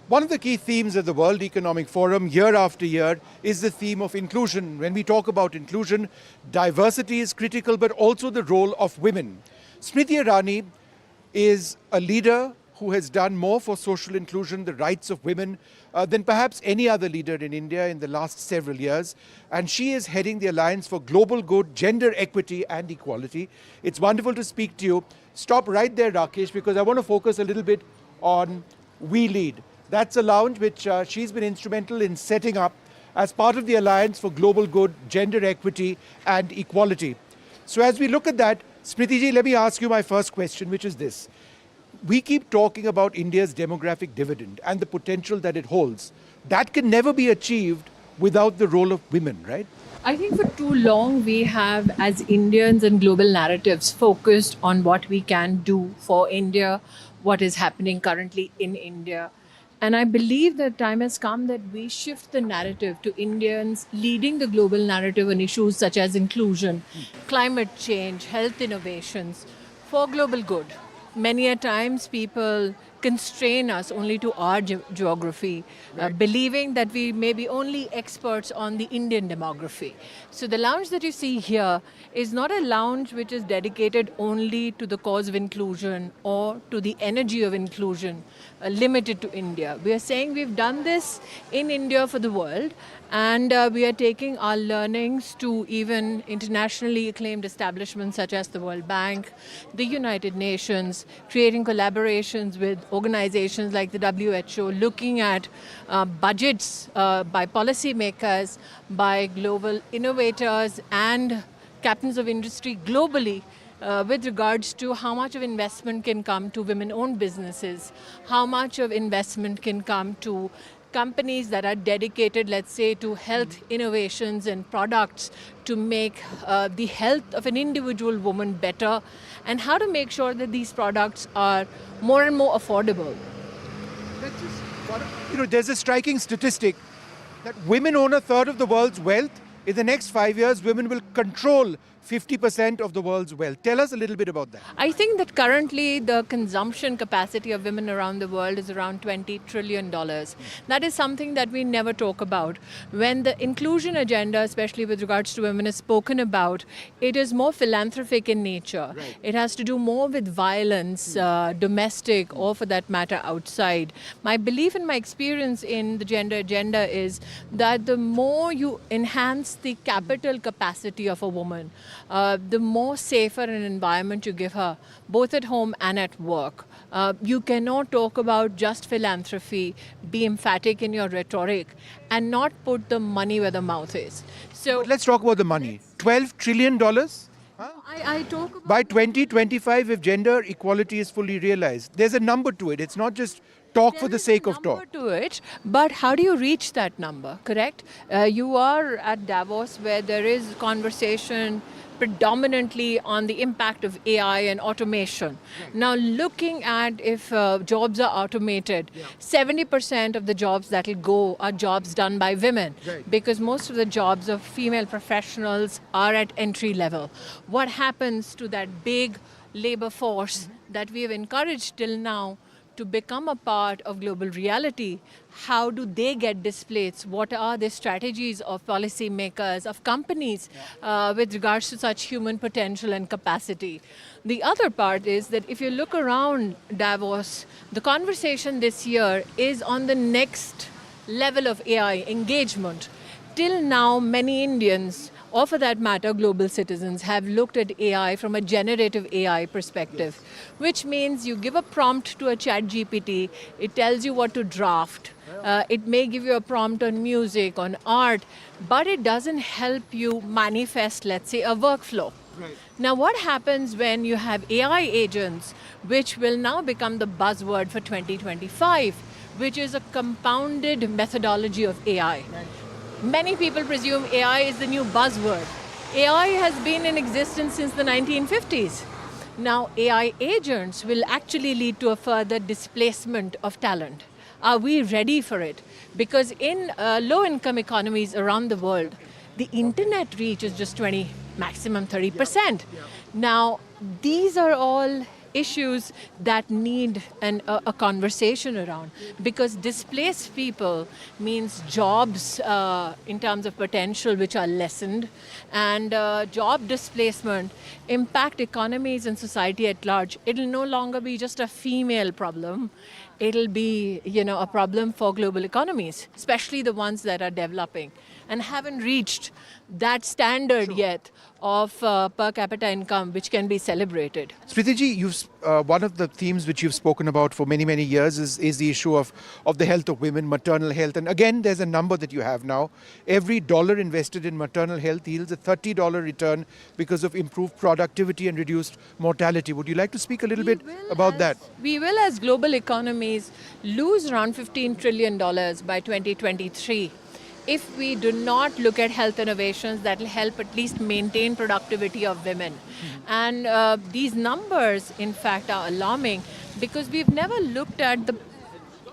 One of the key themes of the World Economic Forum year after year is the theme of inclusion. When we talk about inclusion, diversity is critical, but also the role of women. Smriti Irani is a leader who has done more for social inclusion, the rights of women, than perhaps any other leader in India in the last several years. And she is heading the Alliance for Global Good, Gender Equity and Equality. It's wonderful to speak to you. Stop right there, Rakesh, because I want to focus a little bit on We Lead. That's a lounge which she's been instrumental in setting up as part of the Alliance for Global Good, Gender Equity and Equality. So as we look at that, Smriti ji, let me ask you my first question, which is this. We keep talking about India's demographic dividend and the potential that it holds. That can never be achieved without the role of women, right? I think for too long we have, as Indians and global narratives, focused on what we can do for India, what is happening currently in India. And I believe that time has come that we shift the narrative to Indians leading the global narrative on issues such as inclusion, climate change, health innovations for global good. Many a times people constrain us only to our geography, believing that we may be only experts on the Indian demography. So the lounge that you see here is not a lounge which is dedicated only to the cause of inclusion or to the energy of inclusion, limited to India. We are saying we've done this in India for the world, and we are taking our learnings to even internationally acclaimed establishments such as the World Bank, the United Nations, creating collaborations with organizations like the WHO, looking at budgets by policymakers, by global innovators and captains of industry globally with regards to how much of investment can come to women-owned businesses, how much of investment can come to companies that are dedicated, let's say, to health innovations and products to make the health of an individual woman better, and how to make sure that these products are more and more affordable. There's a striking statistic that women own a third of the world's wealth. In the next 5 years, women will control 50% of the world's wealth. Tell us a little bit about that. I think that currently the consumption capacity of women around the world is around $20 trillion. That is something that we never talk about. When the inclusion agenda, especially with regards to women, is spoken about, it is more philanthropic in nature. Right. It has to do more with violence, domestic or for that matter outside. My belief and my experience in the gender agenda is that the more you enhance the capital capacity of a woman, the more safer an environment you give her, both at home and at work. You cannot talk about just philanthropy, be emphatic in your rhetoric, and not put the money where the mouth is. So But let's talk about the money. $12 trillion? I talk about By 2025, if gender equality is fully realized, there's a number to it. It's not just talk for the sake of talk. Number to it, but how do you reach that number, correct? You are at Davos where there is conversation predominantly on the impact of AI and automation. Right. Now looking at if jobs are automated, 70% of the jobs that will go are jobs done by women, because most of the jobs of female professionals are at entry level. What happens to that big labor force that we have encouraged till now to become a part of global reality? How do they get displaced? What are the strategies of policymakers, of companies with regards to such human potential and capacity? The other part is that if you look around Davos, the conversation this year is on the next level of AI engagement. Till now, many Indians, or for that matter, global citizens, have looked at AI from a generative AI perspective, which means you give a prompt to a chat GPT, it tells you what to draft. It may give you a prompt on music, on art, but it doesn't help you manifest, let's say, a workflow. Right. Now, what happens when you have AI agents, which will now become the buzzword for 2025, which is a compounded methodology of AI? Right. Many people presume AI is the new buzzword. AI has been in existence since the 1950s. Now, AI agents will actually lead to a further displacement of talent. Are we ready for it? Because in low-income economies around the world, the internet reach is just 20, maximum 30%. Now, these are all issues that need a conversation around, because displaced people means jobs in terms of potential which are lessened, and job displacement impact economies and society at large. It'll no longer be just a female problem. It'll be, a problem for global economies, especially the ones that are developing and haven't reached that standard yet of per capita income which can be celebrated. Smriti, one of the themes which you've spoken about for many, many years is the issue of the health of women, maternal health. And again, there's a number that you have now. Every dollar invested in maternal health yields a $30 return because of improved productivity and reduced mortality. Would you like to speak a little bit about that? We will, as global economies, lose around $15 trillion by 2023 if we do not look at health innovations that will help at least maintain productivity of women. And these numbers, in fact, are alarming because we've never looked at the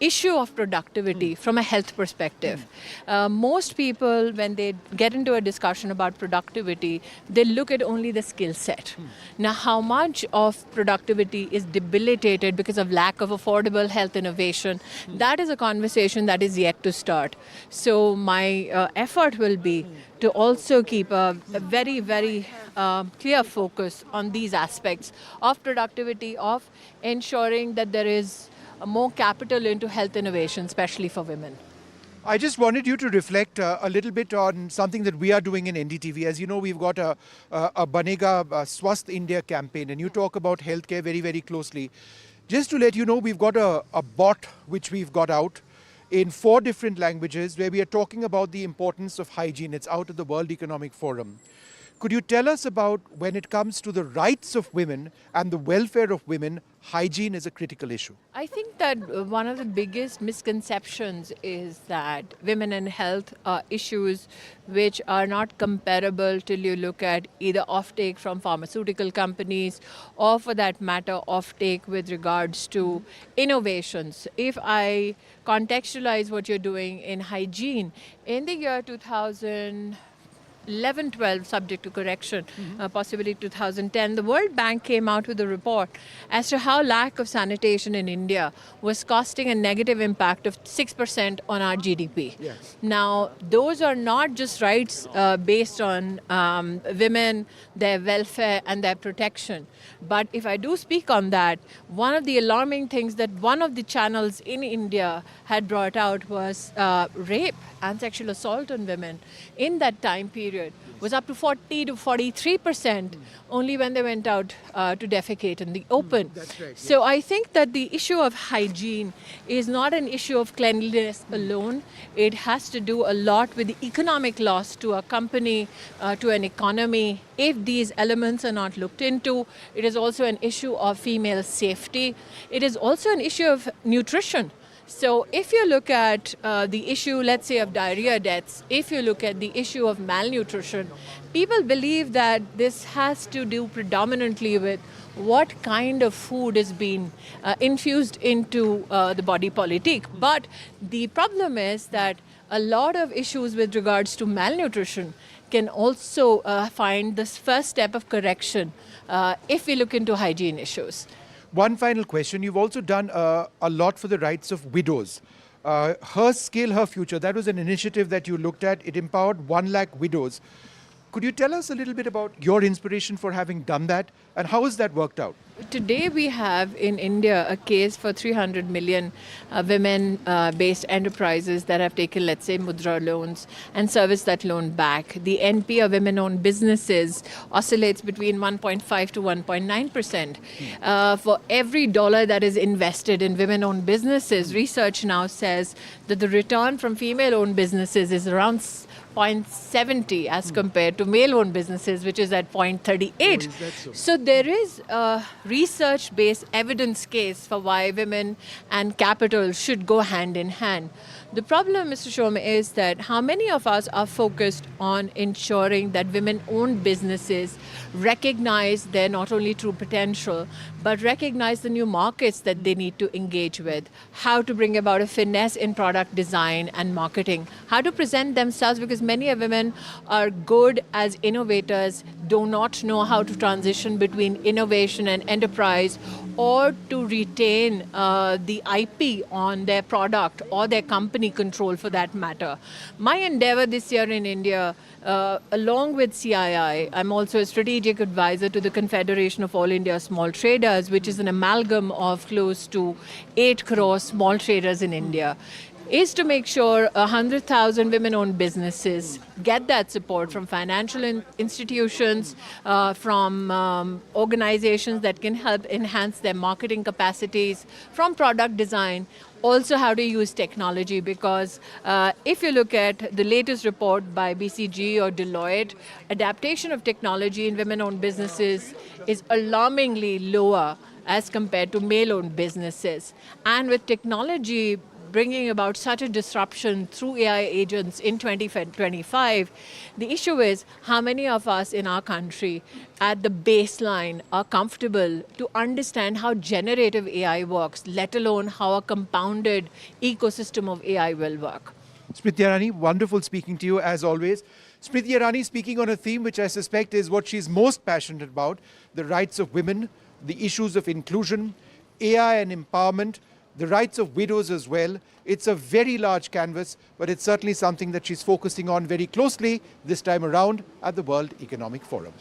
issue of productivity from a health perspective. Most people, when they get into a discussion about productivity, they look at only the skill set. Now, how much of productivity is debilitated because of lack of affordable health innovation, that is a conversation that is yet to start. So my effort will be to also keep a very, very clear focus on these aspects of productivity, of ensuring that there is more capital into health innovation, especially for women. I just wanted you to reflect a little bit on something that we are doing in NDTV. As you know, we've got a Banega Swasth India campaign, and you talk about healthcare very, very closely. Just to let you know, we've got a bot which we've got out in 4 different languages where we are talking about the importance of hygiene. It's out at the World Economic Forum. Could you tell us about, when it comes to the rights of women and the welfare of women, hygiene is a critical issue? I think that one of the biggest misconceptions is that women and health are issues which are not comparable till you look at either offtake from pharmaceutical companies or, for that matter, offtake with regards to innovations. If I contextualize what you're doing in hygiene, in the year 2011-12, subject to correction, possibly 2010, the World Bank came out with a report as to how lack of sanitation in India was costing a negative impact of 6% on our GDP. Yes. Now, those are not just rights based on women, their welfare and their protection. But if I do speak on that, one of the alarming things that one of the channels in India had brought out was rape and sexual assault on women in that time period was up to 40 to 43% only when they went out to defecate in the open. That's right, So I think that the issue of hygiene is not an issue of cleanliness alone. It has to do a lot with the economic loss to a company, to an economy. If these elements are not looked into, it is also an issue of female safety. It is also an issue of nutrition. So if you look at the issue, let's say, of diarrhea deaths, if you look at the issue of malnutrition, people believe that this has to do predominantly with what kind of food is being infused into the body politic. But the problem is that a lot of issues with regards to malnutrition can also find this first step of correction if we look into hygiene issues. One final question. You've also done a lot for the rights of widows. Her Scale, Her Future, that was an initiative that you looked at. It empowered 1 lakh widows. Could you tell us a little bit about your inspiration for having done that and how has that worked out? Today we have in India a case for 300 million women-based enterprises that have taken, let's say, Mudra loans and serviced that loan back. The NP of women-owned businesses oscillates between 1.5 to 1.9%. For every dollar that is invested in women-owned businesses, research now says that the return from female-owned businesses is around 0.70 as compared to male-owned businesses, which is at 0.38. So there is a research-based evidence case for why women and capital should go hand in hand. The problem, Mr. Sharma, is that how many of us are focused on ensuring that women-owned businesses recognize their not only true potential, but recognize the new markets that they need to engage with, how to bring about a finesse in product design and marketing, how to present themselves, because many women are good as innovators, do not know how to transition between innovation and enterprise, or to retain the IP on their product or their company control for that matter. My endeavor this year in India, along with CII, I'm also a strategic advisor to the Confederation of All India Small Traders, which is an amalgam of close to 8 crore small traders in India, is to make sure 100,000 women-owned businesses get that support from financial institutions, from organizations that can help enhance their marketing capacities, from product design, also how to use technology, because if you look at the latest report by BCG or Deloitte, adaptation of technology in women-owned businesses is alarmingly lower as compared to male-owned businesses. And with technology bringing about such a disruption through AI agents in 2025, the issue is how many of us in our country at the baseline are comfortable to understand how generative AI works, let alone how a compounded ecosystem of AI will work. Smriti Irani, wonderful speaking to you as always. Smriti Irani speaking on a theme which I suspect is what she's most passionate about, the rights of women, the issues of inclusion, AI and empowerment, the rights of widows as well. It's a very large canvas, but it's certainly something that she's focusing on very closely this time around at the World Economic Forum.